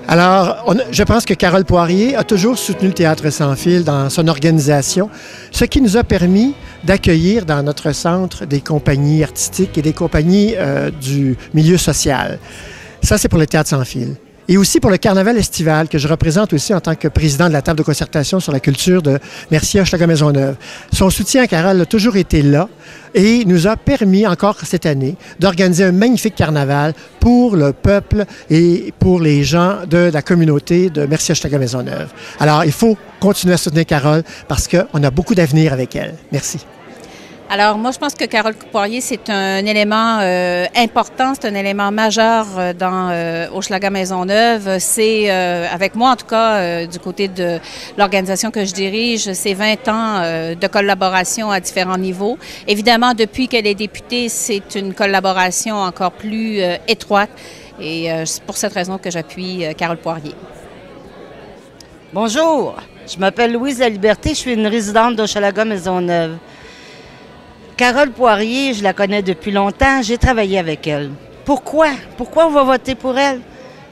Alors, je pense que Carole Poirier a toujours soutenu le Théâtre sans fil dans son organisation, ce qui nous a permis d'accueillir dans notre centre des compagnies artistiques et des compagnies du milieu social. Ça, c'est pour le Théâtre sans fil. Et aussi pour le carnaval estival, que je représente aussi en tant que président de la table de concertation sur la culture de Mercier Hochelaga-Maisonneuve. Son soutien à Carole a toujours été là et nous a permis, encore cette année, d'organiser un magnifique carnaval pour le peuple et pour les gens de la communauté de Mercier Hochelaga-Maisonneuve. Alors, il faut continuer à soutenir Carole parce qu'on a beaucoup d'avenir avec elle. Merci. Alors, moi, je pense que Carole Poirier, c'est un élément important, c'est un élément majeur dans Hochelaga-Maisonneuve. C'est, avec moi en tout cas, du côté de l'organisation que je dirige, c'est 20 ans de collaboration à différents niveaux. Évidemment, depuis qu'elle est députée, c'est une collaboration encore plus étroite et c'est pour cette raison que j'appuie Carole Poirier. Bonjour, je m'appelle Louise Laliberté, je suis une résidente d'Hochelaga-Maisonneuve. Carole Poirier, je la connais depuis longtemps, j'ai travaillé avec elle. Pourquoi? Pourquoi on va voter pour elle?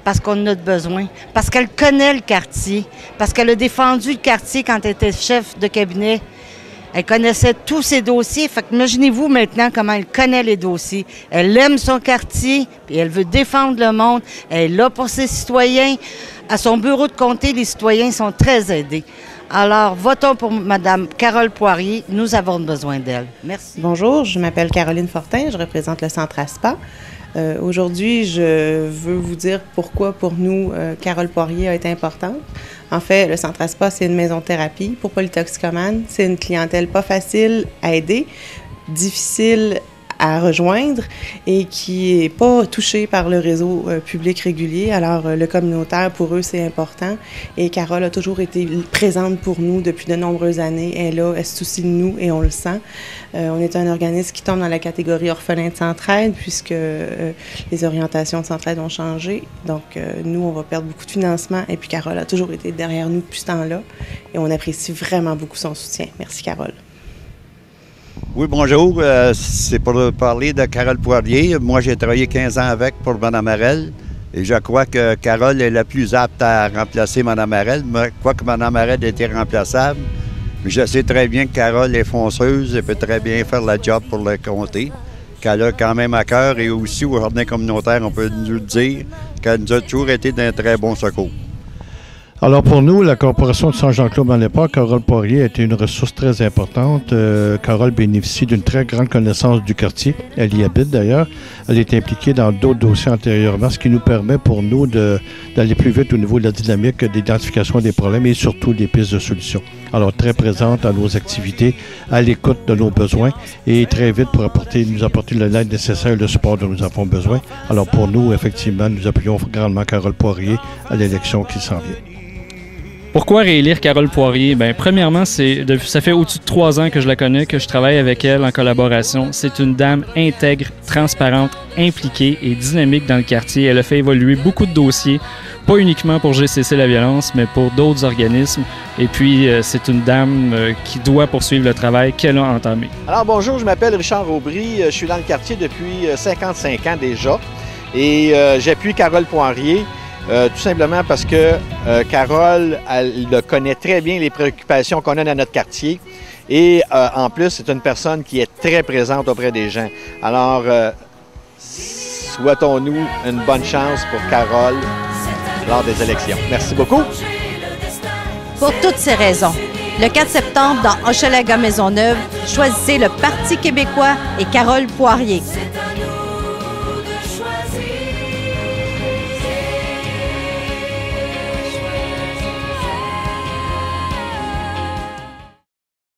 Parce qu'on en a besoin, parce qu'elle connaît le quartier, parce qu'elle a défendu le quartier quand elle était chef de cabinet. Elle connaissait tous ses dossiers, fait qu'imaginez-vous maintenant comment elle connaît les dossiers. Elle aime son quartier, puis elle veut défendre le monde, elle est là pour ses citoyens. À son bureau de comté, les citoyens sont très aidés. Alors, votons pour Mme Carole Poirier. Nous avons besoin d'elle. Merci. Bonjour, je m'appelle Caroline Fortin, je représente le Centre ASPA. Aujourd'hui, je veux vous dire pourquoi, pour nous, Carole Poirier a été importante. En fait, le Centre ASPA, c'est une maison de thérapie pour polytoxicomanes. C'est une clientèle pas facile à aider, difficile à rejoindre et qui n'est pas touchée par le réseau public régulier. Alors, le communautaire, pour eux, c'est important. Et Carole a toujours été présente pour nous depuis de nombreuses années. Elle est là, elle se soucie de nous et on le sent. On est un organisme qui tombe dans la catégorie orphelin de Centraide puisque les orientations de Centraide ont changé. Donc, nous, on va perdre beaucoup de financement. Et puis, Carole a toujours été derrière nous depuis ce temps-là. Et on apprécie vraiment beaucoup son soutien. Merci, Carole. Oui, bonjour. C'est pour parler de Carole Poirier. Moi, j'ai travaillé 15 ans avec pour Mme Harel. Et je crois que Carole est la plus apte à remplacer Mme Harel. Quoique Mme Harel était remplaçable, je sais très bien que Carole est fonceuse et peut très bien faire la job pour le comté. Qu'elle a quand même à cœur et aussi au jardin communautaire, on peut nous dire qu'elle nous a toujours été d'un très bon secours. Alors pour nous, la Corporation de Saint-Jean-Claude à l'époque, Carole Poirier a été une ressource très importante. Carole bénéficie d'une très grande connaissance du quartier. Elle y habite d'ailleurs. Elle est impliquée dans d'autres dossiers antérieurement, ce qui nous permet pour nous d'aller plus vite au niveau de la dynamique d'identification des problèmes et surtout des pistes de solutions. Alors très présente à nos activités, à l'écoute de nos besoins et très vite pour nous apporter l'aide nécessaire et le support dont nous avons besoin. Alors pour nous, effectivement, nous appuyons grandement Carole Poirier à l'élection qui s'en vient. Pourquoi réélire Carole Poirier? Bien, premièrement, ça fait au-dessus de 3 ans que je la connais, que je travaille avec elle en collaboration. C'est une dame intègre, transparente, impliquée et dynamique dans le quartier. Elle a fait évoluer beaucoup de dossiers, pas uniquement pour GCC la violence, mais pour d'autres organismes. Et puis, c'est une dame qui doit poursuivre le travail qu'elle a entamé. Alors bonjour, je m'appelle Richard Aubry. Je suis dans le quartier depuis 55 ans déjà. Et j'appuie Carole Poirier. Tout simplement parce que Carole, elle connaît très bien les préoccupations qu'on a dans notre quartier et en plus, c'est une personne qui est très présente auprès des gens. Alors, souhaitons-nous une bonne chance pour Carole lors des élections. Merci beaucoup. Pour toutes ces raisons, le 4 septembre, dans Hochelaga-Maisonneuve, choisissez le Parti québécois et Carole Poirier.